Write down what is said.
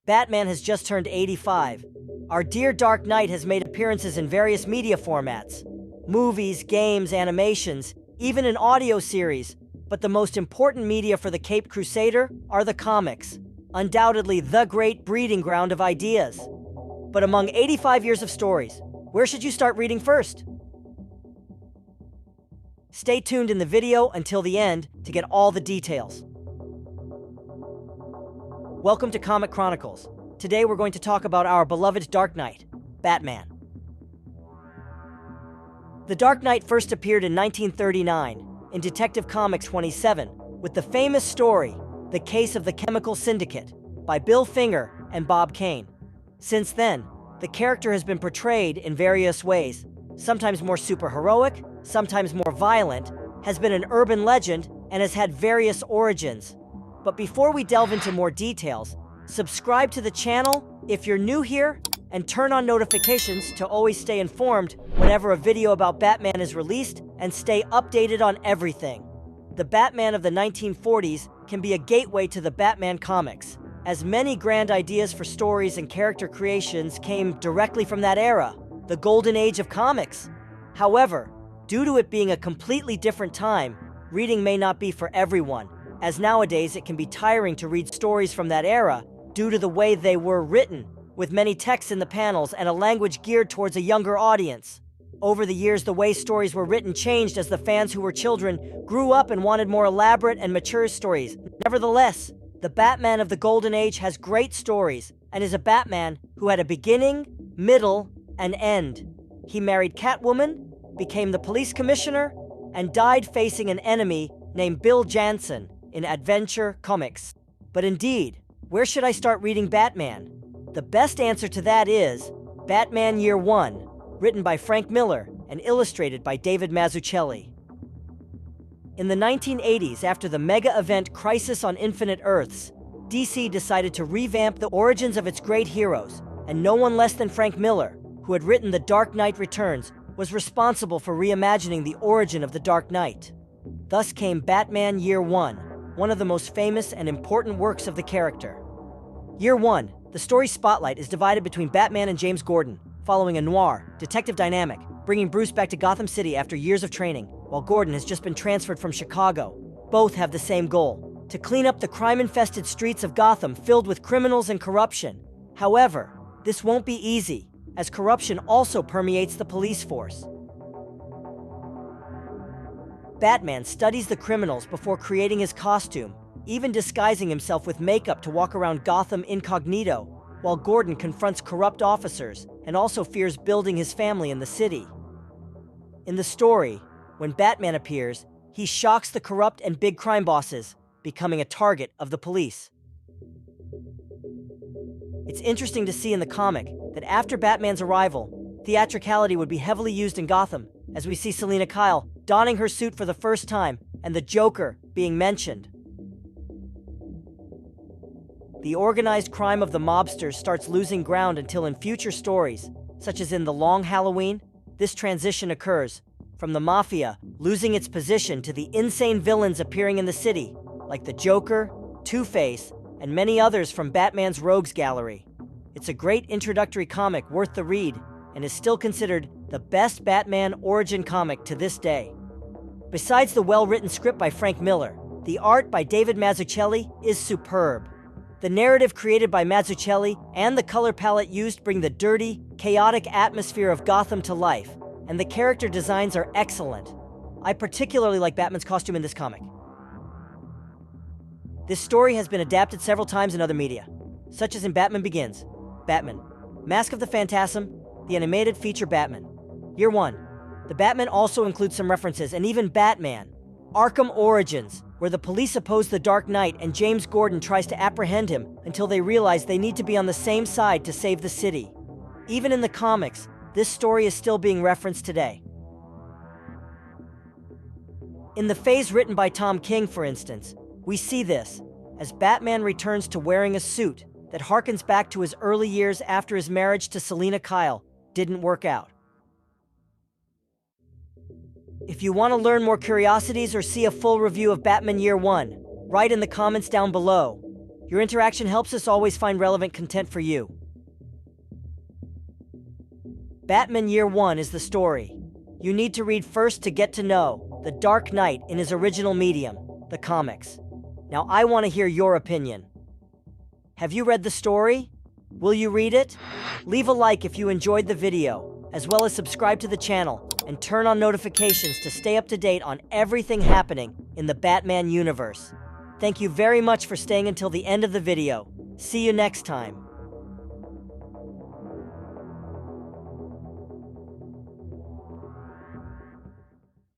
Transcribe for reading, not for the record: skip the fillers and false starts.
Batman has just turned 85. Our dear Dark Knight has made appearances in various media formats. Movies, games, animations, even an audio series. But the most important media for the Caped Crusader are the comics. Undoubtedly the great breeding ground of ideas. But among 85 years of stories, where should you start reading first? Stay tuned in the video until the end to get all the details. Welcome to Comic Chronicles. Today we're going to talk about our beloved Dark Knight, Batman. The Dark Knight first appeared in 1939 in Detective Comics 27 with the famous story, The Case of the Chemical Syndicate, by Bill Finger and Bob Kane. Since then, the character has been portrayed in various ways, sometimes more superheroic, sometimes more violent, has been an urban legend, and has had various origins. But before we delve into more details, subscribe to the channel if you're new here, and turn on notifications to always stay informed whenever a video about Batman is released, and stay updated on everything. The Batman of the 1940s can be a gateway to the Batman comics, as many grand ideas for stories and character creations came directly from that era, the golden age of comics. However, due to it being a completely different time, reading may not be for everyone, as nowadays it can be tiring to read stories from that era due to the way they were written, with many texts in the panels and a language geared towards a younger audience. Over the years, the way stories were written changed as the fans who were children grew up and wanted more elaborate and mature stories. Nevertheless, the Batman of the Golden Age has great stories and is a Batman who had a beginning, middle, and end. He married Catwoman, became the police commissioner, and died facing an enemy named Bill Jansen in Adventure Comics. But indeed, where should I start reading Batman? The best answer to that is Batman Year One, written by Frank Miller and illustrated by David Mazzucchelli. In the 1980s, after the mega event Crisis on Infinite Earths, DC decided to revamp the origins of its great heroes, and no one less than Frank Miller, who had written The Dark Knight Returns, was responsible for reimagining the origin of the Dark Knight. Thus came Batman Year One, one of the most famous and important works of the character. Year One, the story's spotlight is divided between Batman and James Gordon, following a noir, detective dynamic, bringing Bruce back to Gotham City after years of training, while Gordon has just been transferred from Chicago. Both have the same goal: to clean up the crime-infested streets of Gotham filled with criminals and corruption. However, this won't be easy, as corruption also permeates the police force. Batman studies the criminals before creating his costume, even disguising himself with makeup to walk around Gotham incognito, while Gordon confronts corrupt officers and also fears building his family in the city. In the story, when Batman appears, he shocks the corrupt and big crime bosses, becoming a target of the police. It's interesting to see in the comic that after Batman's arrival, theatricality would be heavily used in Gotham, as we see Selina Kyle donning her suit for the first time and the Joker being mentioned. The organized crime of the mobsters starts losing ground until in future stories, such as in The Long Halloween, this transition occurs, from the Mafia losing its position to the insane villains appearing in the city, like the Joker, Two-Face, and many others from Batman's Rogues Gallery. It's a great introductory comic worth the read, and is still considered the best Batman origin comic to this day. Besides the well-written script by Frank Miller, the art by David Mazzucchelli is superb. The narrative created by Mazzucchelli and the color palette used bring the dirty, chaotic atmosphere of Gotham to life, and the character designs are excellent. I particularly like Batman's costume in this comic. This story has been adapted several times in other media, such as in Batman Begins, Batman, Mask of the Phantasm, the animated feature Batman. Year One. The Batman also includes some references, and even Batman, Arkham Origins, where the police oppose the Dark Knight and James Gordon tries to apprehend him until they realize they need to be on the same side to save the city. Even in the comics, this story is still being referenced today. In the phase written by Tom King, for instance, we see this, as Batman returns to wearing a suit that harkens back to his early years after his marriage to Selina Kyle didn't work out. If you want to learn more curiosities or see a full review of Batman Year One, write in the comments down below. Your interaction helps us always find relevant content for you. Batman Year One is the story you need to read first to get to know the Dark Knight in his original medium, the comics. Now I want to hear your opinion. Have you read the story? Will you read it? Leave a like if you enjoyed the video, as well as subscribe to the channel and turn on notifications to stay up to date on everything happening in the Batman universe. Thank you very much for staying until the end of the video. See you next time.